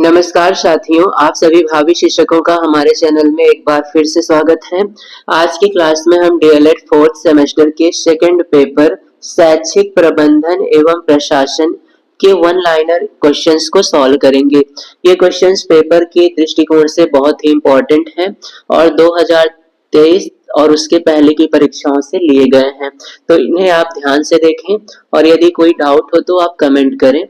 नमस्कार साथियों, आप सभी भावी शिक्षकों का हमारे चैनल में एक बार फिर से स्वागत है। आज की क्लास में हम डीएलएड फोर्थ सेमेस्टर के सेकंड पेपर शैक्षिक प्रबंधन एवं प्रशासन के वन लाइनर क्वेश्चंस को सॉल्व करेंगे। ये क्वेश्चंस पेपर के दृष्टिकोण से बहुत ही इम्पोर्टेंट हैं और 2023 और उसके पहले की परीक्षाओं से लिए गए हैं, तो इन्हें आप ध्यान से देखें और यदि कोई डाउट हो तो आप कमेंट करें।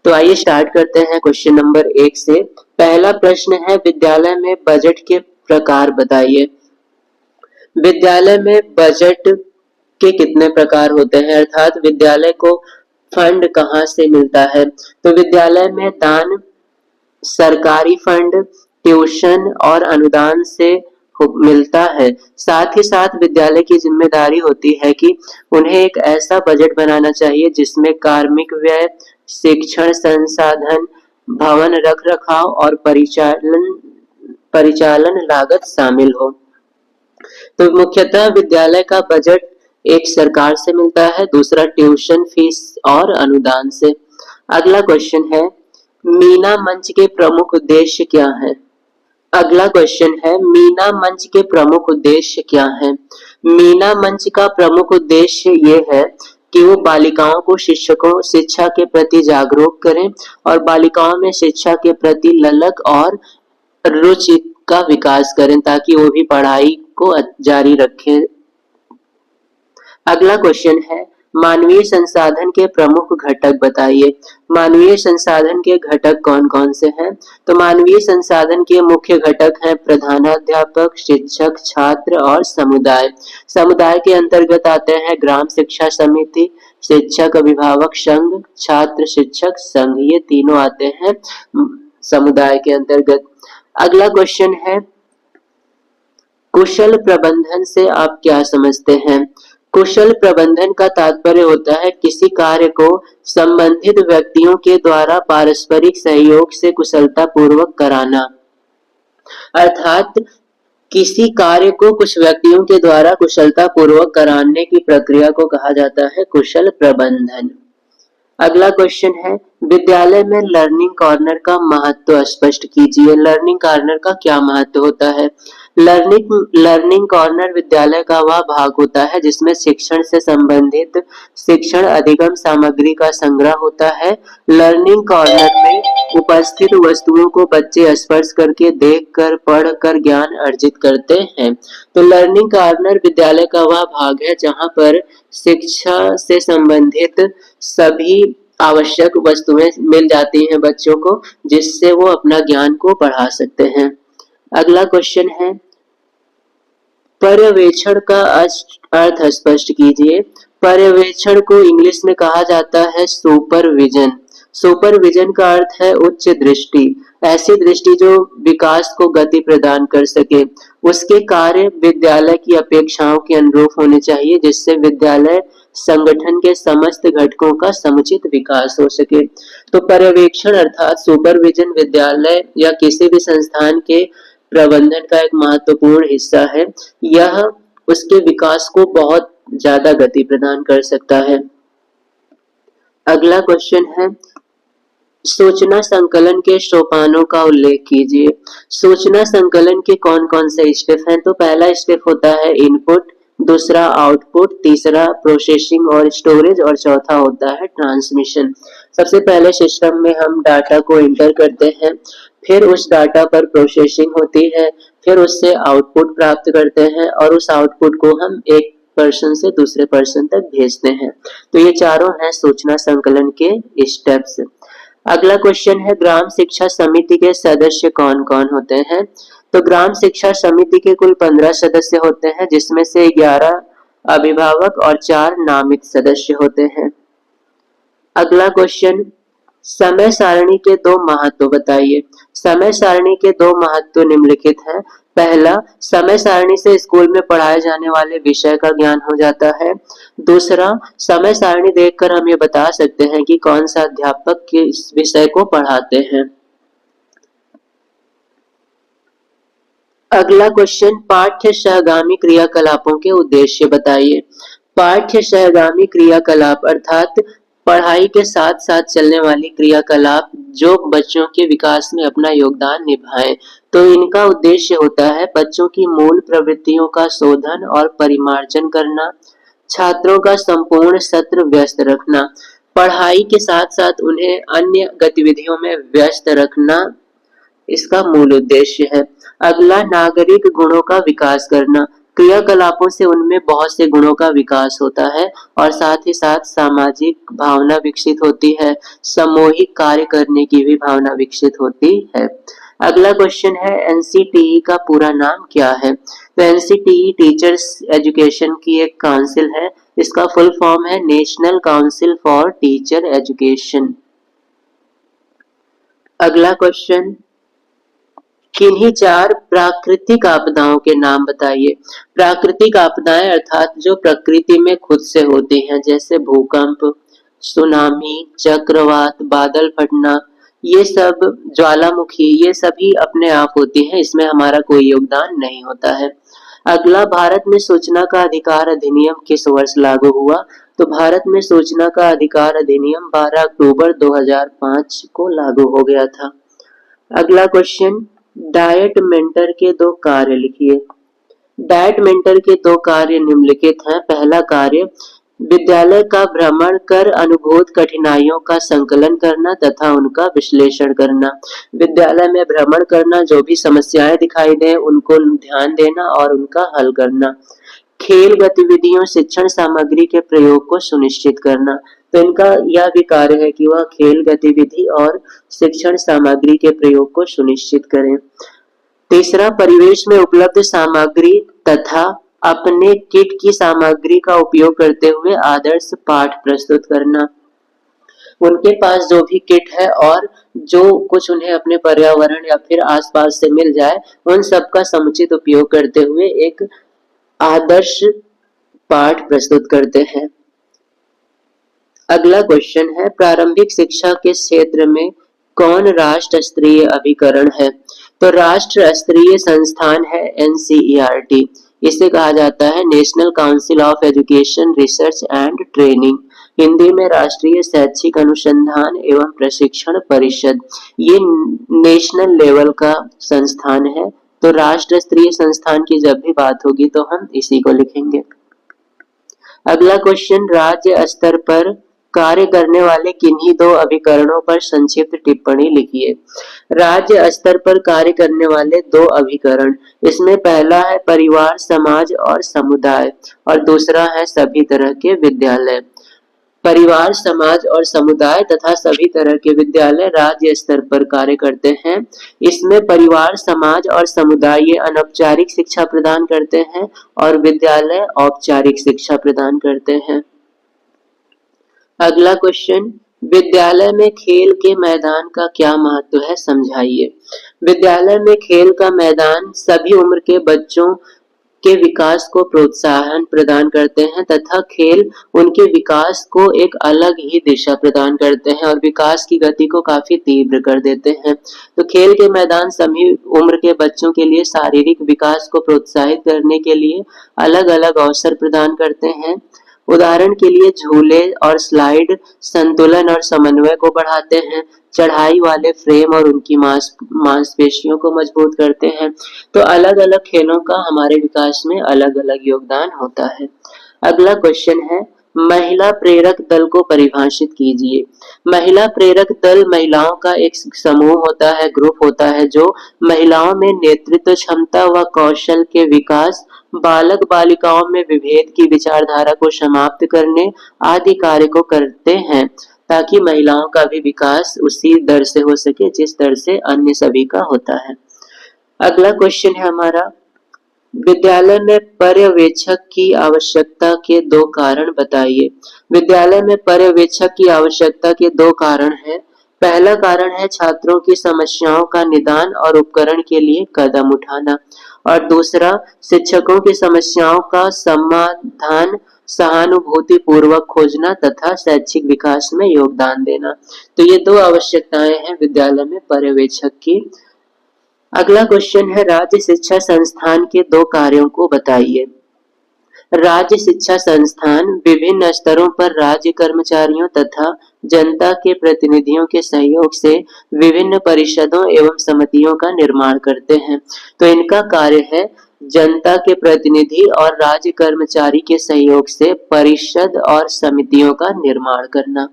तो आइए स्टार्ट करते हैं क्वेश्चन नंबर 1 से। पहला प्रश्न है, विद्यालय में बजट के प्रकार बताइए। विद्यालय में बजट के कितने प्रकार होते हैं, अर्थात विद्यालय को फंड कहाँ से मिलता है। तो विद्यालय में दान, सरकारी फंड, ट्यूशन और अनुदान से मिलता है। साथ ही साथ विद्यालय की जिम्मेदारी होती है कि उन्हें एक ऐसा बजट बनाना चाहिए जिसमें कार्मिक व्यय, शिक्षण संसाधन, भवन रखरखाव और परिचालन लागत शामिल हो। तो मुख्यतः विद्यालय का बजट एक सरकार से मिलता है, दूसरा ट्यूशन फीस और अनुदान से। अगला क्वेश्चन है, मीना मंच के प्रमुख उद्देश्य क्या है। अगला क्वेश्चन है, मीना मंच के प्रमुख उद्देश्य क्या है। मीना मंच का प्रमुख उद्देश्य ये है कि वो बालिकाओं को शिक्षा के प्रति जागरूक करें और बालिकाओं में शिक्षा के प्रति ललक और रुचि का विकास करें ताकि वो भी पढ़ाई को जारी रखें। अगला क्वेश्चन है, मानवीय संसाधन के प्रमुख घटक बताइए। मानवीय संसाधन के घटक कौन कौन से हैं। तो मानवीय संसाधन के मुख्य घटक हैं प्रधानाध्यापक, शिक्षक, छात्र और समुदाय। समुदाय के अंतर्गत आते हैं ग्राम शिक्षा समिति, शिक्षक अभिभावक संघ, छात्र शिक्षक संघ, ये तीनों आते हैं समुदाय के अंतर्गत। अगला क्वेश्चन है, कुशल प्रबंधन से आप क्या समझते हैं। कुशल प्रबंधन का तात्पर्य होता है किसी कार्य को संबंधित व्यक्तियों के द्वारा पारस्परिक सहयोग से कुशलता पूर्वक कराना। अर्थात किसी कार्य को कुछ व्यक्तियों के द्वारा कुशलता पूर्वक कराने की प्रक्रिया को कहा जाता है कुशल प्रबंधन। अगला क्वेश्चन है, विद्यालय में लर्निंग कॉर्नर का महत्व स्पष्ट कीजिए। लर्निंग कॉर्नर का क्या महत्व होता है। लर्निंग कॉर्नर विद्यालय का वह भाग होता है जिसमें शिक्षण से संबंधित शिक्षण अधिगम सामग्री का संग्रह होता है। लर्निंग कॉर्नर में उपस्थित वस्तुओं को बच्चे स्पर्श करके, देखकर, पढ़कर ज्ञान अर्जित करते हैं। तो लर्निंग कॉर्नर विद्यालय का वह भाग है जहां पर शिक्षा से संबंधित सभी आवश्यक वस्तुएं मिल जाती हैं बच्चों को, जिससे वो अपना ज्ञान को बढ़ा सकते हैं। अगला क्वेश्चन है, पर्यवेक्षण का अर्थ स्पष्ट कीजिए। पर्यवेक्षण को इंग्लिश में कहा जाता है सुपरविजन। सुपरविजन का अर्थ है उच्च दृष्टि, ऐसी दृष्टि जो विकास को गति प्रदान कर सके। उसके कार्य विद्यालय की अपेक्षाओं के अनुरूप होने चाहिए जिससे विद्यालय संगठन के समस्त घटकों का समुचित विकास हो सके। तो पर्यवेक्षण अर्थात सुपरविजन विद्यालय या किसी भी संस्थान के प्रबंधन का एक महत्वपूर्ण हिस्सा है। यह उसके विकास को बहुत ज्यादा गति प्रदान कर सकता है। अगला क्वेश्चन है, सूचना संकलन के सोपानों का उल्लेख कीजिए। सूचना संकलन के कौन कौन से स्टेप हैं। तो पहला स्टेप होता है इनपुट, दूसरा आउटपुट, तीसरा प्रोसेसिंग और स्टोरेज और चौथा होता है ट्रांसमिशन। सबसे पहले सिस्टम में हम डाटा को एंटर करते हैं, फिर उस डाटा पर प्रोसेसिंग होती है, फिर उससे आउटपुट प्राप्त करते हैं और उस आउटपुट को हम एक पर्सन से दूसरे पर्सन तक भेजते हैं। तो ये चारों हैं सूचना संकलन के स्टेप्स। अगला क्वेश्चन है, ग्राम शिक्षा समिति के सदस्य कौन कौन होते हैं। तो ग्राम शिक्षा समिति के कुल 15 सदस्य होते हैं जिसमें से 11 अभिभावक और 4 नामित सदस्य होते हैं। अगला क्वेश्चन, समय सारणी के 2 महत्व बताइए। समय सारणी के 2 महत्व निम्नलिखित हैं। पहला, समय सारणी से स्कूल में पढ़ाए जाने वाले विषय का ज्ञान हो जाता है। दूसरा, समय सारणी देखकर हम ये बता सकते हैं कि कौन सा अध्यापक किस विषय को पढ़ाते हैं। अगला क्वेश्चन, पाठ्य सहगामी क्रियाकलापों के उद्देश्य बताइए। पाठ्य सहगामी क्रियाकलाप अर्थात पढ़ाई के साथ साथ चलने वाली क्रियाकलाप जो बच्चों के विकास में अपना योगदान निभाएं। तो इनका उद्देश्य होता है बच्चों की मूल प्रवृत्तियों का शोधन और परिमार्जन करना, छात्रों का संपूर्ण सत्र व्यस्त रखना, पढ़ाई के साथ साथ उन्हें अन्य गतिविधियों में व्यस्त रखना इसका मूल उद्देश्य है। अगला, नागरिक गुणों का विकास करना। क्रियाकलापों से उनमें बहुत से गुणों का विकास होता है और साथ ही साथ सामाजिक भावना विकसित होती है, सामूहिक कार्य करने की भी भावना विकसित होती है। अगला क्वेश्चन है एनसीटीई का पूरा नाम क्या है? तो एनसीटीई टीचर्स एजुकेशन की एक काउंसिल है। इसका फुल फॉर्म है national council for teacher education. अगला क्वेश्चन, किन्हीं चार प्राकृतिक आपदाओं के नाम बताइए। प्राकृतिक आपदाएं अर्थात जो प्रकृति में खुद से होती हैं, जैसे भूकंप, सुनामी, चक्रवात, बादल फटना, ये सब, ज्वालामुखी, ये सभी अपने आप होती हैं, इसमें हमारा कोई योगदान नहीं होता है। अगला, भारत में सूचना का अधिकार अधिनियम किस वर्ष लागू हुआ? तो भारत में सूचना का अधिकार अधिनियम 12 अक्टूबर 2005 को लागू हो गया था। अगला क्वेश्चन, डायट मेंटर के दो कार्य लिखिए। डायट मेंटर के दो कार्य निम्नलिखित हैं। पहला कार्य, विद्यालय का भ्रमण कर अनुभूत कठिनाइयों का संकलन करना तथा उनका विश्लेषण करना। विद्यालय में भ्रमण करना, जो भी समस्याएं दिखाई दे उनको ध्यान देना और उनका हल करना। खेल गतिविधियों शिक्षण सामग्री के प्रयोग को सुनिश्चित करना। तो इनका यह भी कार्य है कि वह खेल गतिविधि और शिक्षण सामग्री के प्रयोग को सुनिश्चित करें। तीसरा, परिवेश में उपलब्ध सामग्री तथा अपने किट की सामग्री का उपयोग करते हुए आदर्श पाठ प्रस्तुत करना। उनके पास जो भी किट है और जो कुछ उन्हें अपने पर्यावरण या फिर आसपास से मिल जाए, उन सब का समुचित उपयोग करते हुए एक आदर्श पाठ प्रस्तुत करते हैं। अगला क्वेश्चन है, प्रारंभिक शिक्षा के क्षेत्र में कौन राष्ट्र स्तरीय अभिकरण है? तो राष्ट्र स्तरीय संस्थान है एनसीईआरटी। इसे कहा जाता है national council of education research and training, Hindi में राष्ट्रीय शैक्षिक अनुसंधान एवं प्रशिक्षण परिषद। ये नेशनल लेवल का संस्थान है। तो राष्ट्र स्तरीय संस्थान की जब भी बात होगी तो हम इसी को लिखेंगे। अगला क्वेश्चन, राज्य स्तर पर कार्य करने वाले किन्हीं दो अभिकरणों पर संक्षिप्त टिप्पणी लिखिए। राज्य स्तर पर कार्य करने वाले दो अभिकरण, इसमें पहला है परिवार, समाज और समुदाय और दूसरा है सभी तरह के विद्यालय। परिवार, समाज और समुदाय तथा सभी तरह के विद्यालय राज्य स्तर पर कार्य करते हैं। इसमें परिवार, समाज और समुदाय ये अनौपचारिक शिक्षा प्रदान करते हैं और विद्यालय औपचारिक शिक्षा प्रदान करते हैं। अगला क्वेश्चन, विद्यालय में खेल के मैदान का क्या महत्व है, समझाइए। विद्यालय में खेल का मैदान सभी उम्र के बच्चों के विकास को प्रोत्साहन प्रदान करते हैं तथा खेल उनके विकास को एक अलग ही दिशा प्रदान करते हैं और विकास की गति को काफी तीव्र कर देते हैं। तो खेल के मैदान सभी उम्र के बच्चों के लिए शारीरिक विकास को प्रोत्साहित करने के लिए अलग अलग अवसर प्रदान करते हैं। उदाहरण के लिए झूले और स्लाइड संतुलन और समन्वय को बढ़ाते हैं, चढ़ाई वाले फ्रेम और उनकी मांसपेशियों को मजबूत करते हैं। तो अलग अलग खेलों का हमारे विकास में अलग अलग योगदान होता है। अगला क्वेश्चन है, महिला प्रेरक दल को परिभाषित कीजिए। महिला प्रेरक दल महिलाओं का एक समूह होता है, ग्रुप होता है, जो महिलाओं में नेतृत्व क्षमता व कौशल के विकास, बालक बालिकाओं में विभेद की विचारधारा को समाप्त करने आदि कार्य को करते हैं, ताकि महिलाओं का भी विकास उसी दर से हो सके जिस दर से अन्य सभी का होता है। अगला क्वेश्चन है हमारा, विद्यालय में पर्यवेक्षक की आवश्यकता के दो कारण बताइए। विद्यालय में पर्यवेक्षक की आवश्यकता के दो कारण हैं। पहला कारण है छात्रों की समस्याओं का निदान और उपकरण के लिए कदम उठाना और दूसरा शिक्षकों की समस्याओं का समाधान सहानुभूति पूर्वक खोजना तथा शैक्षिक विकास में योगदान देना। तो ये दो आवश्यकताएं हैं विद्यालय में पर्यवेक्षक की। अगला क्वेश्चन है, राज्य शिक्षा संस्थान के दो कार्यों को बताइए। राज्य शिक्षा संस्थान विभिन्न स्तरों पर राज्य कर्मचारियों तथा जनता के प्रतिनिधियों के सहयोग से विभिन्न परिषदों एवं समितियों का निर्माण करते हैं। तो इनका कार्य है जनता के प्रतिनिधि और राज्य कर्मचारी के सहयोग से परिषद और समितियों का निर्माण करना।